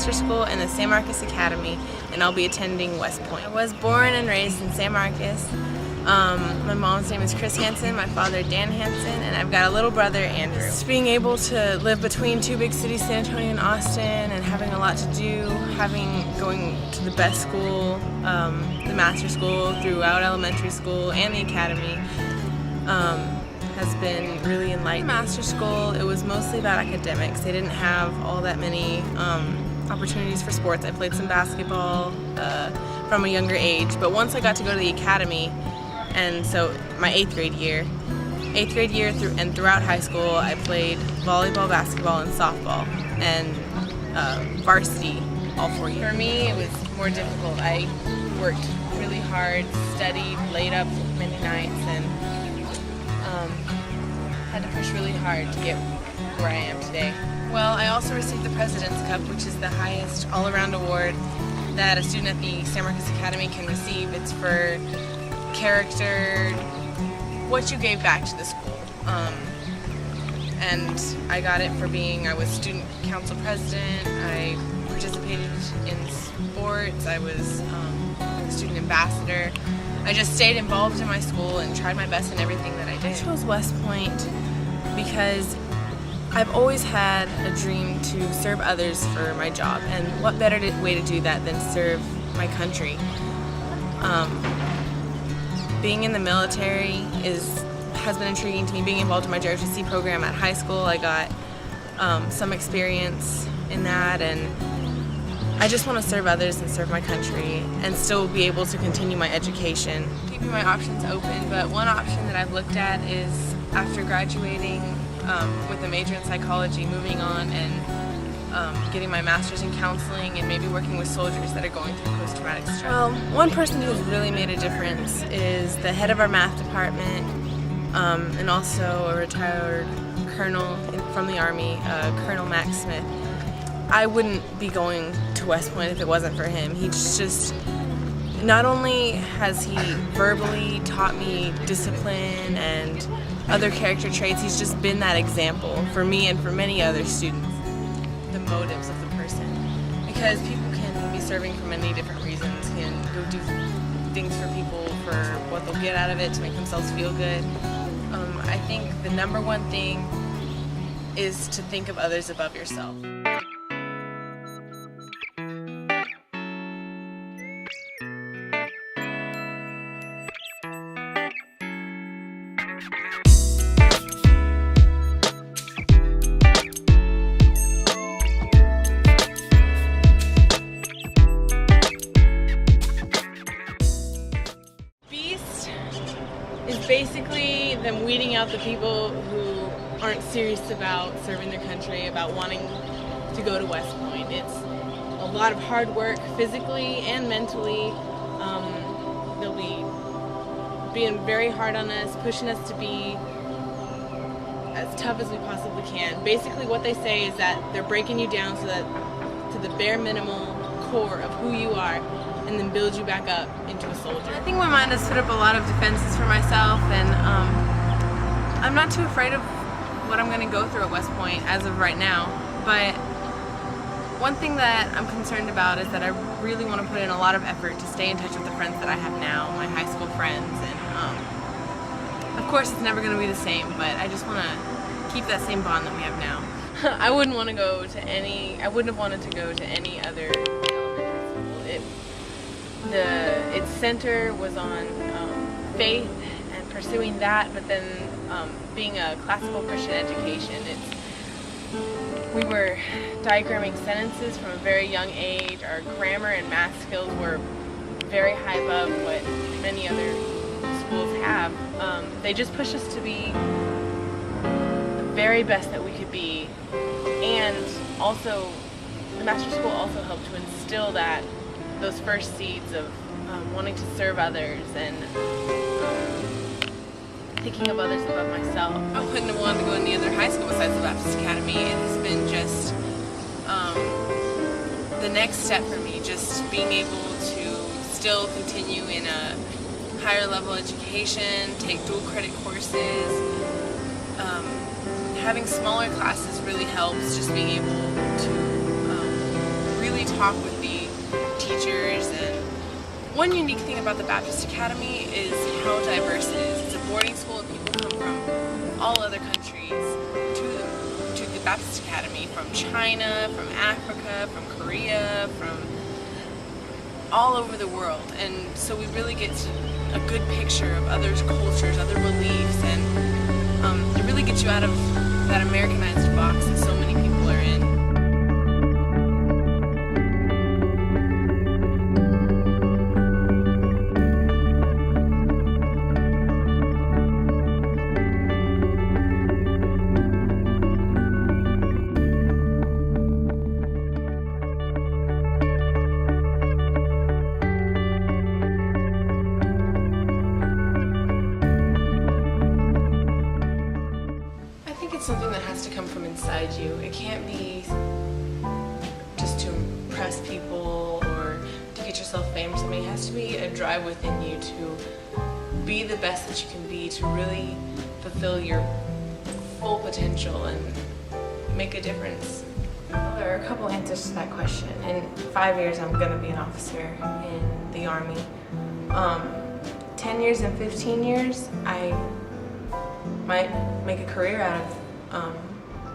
master's school in the San Marcos Academy, and I'll be attending West Point. I was born and raised in San Marcos. My mom's name is Chris Hansen, my father Dan Hansen, and I've got a little brother, Andrew. Just being able to live between two big cities, San Antonio and Austin, and having a lot to do, going to the best school, the master's school throughout elementary school and the academy, has been really enlightening. Master's school, it was mostly about academics. They didn't have all that many opportunities for sports. I played some basketball from a younger age, but once I got to go to the academy, and so my 8th grade year and throughout high school, I played volleyball, basketball, and softball, and varsity all 4 years. For me, it was more difficult. I worked really hard, studied, laid up many nights, and had to push really hard to get where I am today. Well, I also received the President's Cup, which is the highest all-around award that a student at the San Marcos Academy can receive. It's for character, what you gave back to the school. And I got it for I was student council president, I participated in sports, I was a student ambassador. I just stayed involved in my school and tried my best in everything that I did. I chose West Point because I've always had a dream to serve others for my job, and what better way to do that than serve my country. Being in the military has been intriguing to me. Being involved in my JROTC program at high school, I got some experience in that, and I just want to serve others and serve my country and still be able to continue my education. Keeping my options open, but one option that I've looked at is after graduating with a major in psychology, moving on and getting my master's in counseling and maybe working with soldiers that are going through post-traumatic stress. Well, one person who's really made a difference is the head of our math department and also a retired colonel from the Army, Colonel Max Smith. I wouldn't be going to West Point if it wasn't for him. He's just, not only has he verbally taught me discipline and other character traits, he's just been that example for me and for many other students. The motives of the person, because people can be serving for many different reasons, can go do things for people for what they'll get out of it to make themselves feel good. I think the number one thing is to think of others above yourself. Is basically them weeding out the people who aren't serious about serving their country, about wanting to go to West Point. It's a lot of hard work physically and mentally. They'll be being very hard on us, pushing us to be as tough as we possibly can. Basically what they say is that they're breaking you down so that to the bare minimal core of who you are, and then build you back up into a soldier. I think my mind has put up a lot of defenses for myself, and I'm not too afraid of what I'm going to go through at West Point as of right now. But one thing that I'm concerned about is that I really want to put in a lot of effort to stay in touch with the friends that I have now, my high school friends, and of course it's never going to be the same, but I just want to keep that same bond that we have now. I wouldn't want to go to I wouldn't have wanted to go to any other elementary school. Its center was on faith and pursuing that, but then being a classical Christian education, we were diagramming sentences from a very young age. Our grammar and math skills were very high above what many other schools have. They just pushed us to be the very best that we could be, and also the master's school also helped to instill those first seeds of wanting to serve others and thinking of others above myself. I wouldn't have wanted to go to any other high school besides the Baptist Academy. It has been just the next step for me, just being able to still continue in a higher level education, take dual credit courses. Having smaller classes really helps, just being able to really talk with the teachers. And one unique thing about the Baptist Academy is how diverse it is. It's a boarding school and people come from all other countries to the Baptist Academy, from China, from Africa, from Korea, from all over the world. And so we really get a good picture of others' cultures, other beliefs, and it really gets you out of that Americanized box that so many people are in. It's something that has to come from inside you. It can't be just to impress people or to get yourself famous. I mean, it has to be a drive within you to be the best that you can be, to really fulfill your full potential and make a difference. Well, there are a couple answers to that question. In 5 years, I'm going to be an officer in the Army. 10 years and 15 years, I might make a career out of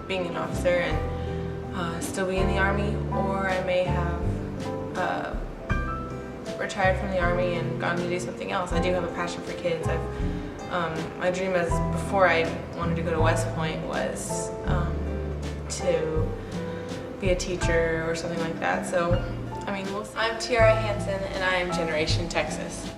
being an officer and still be in the Army, or I may have retired from the Army and gone to do something else. I do have a passion for kids. My dream before I wanted to go to West Point was to be a teacher or something like that. So, I mean, I'm Tiara Hansen and I am Generation Texas.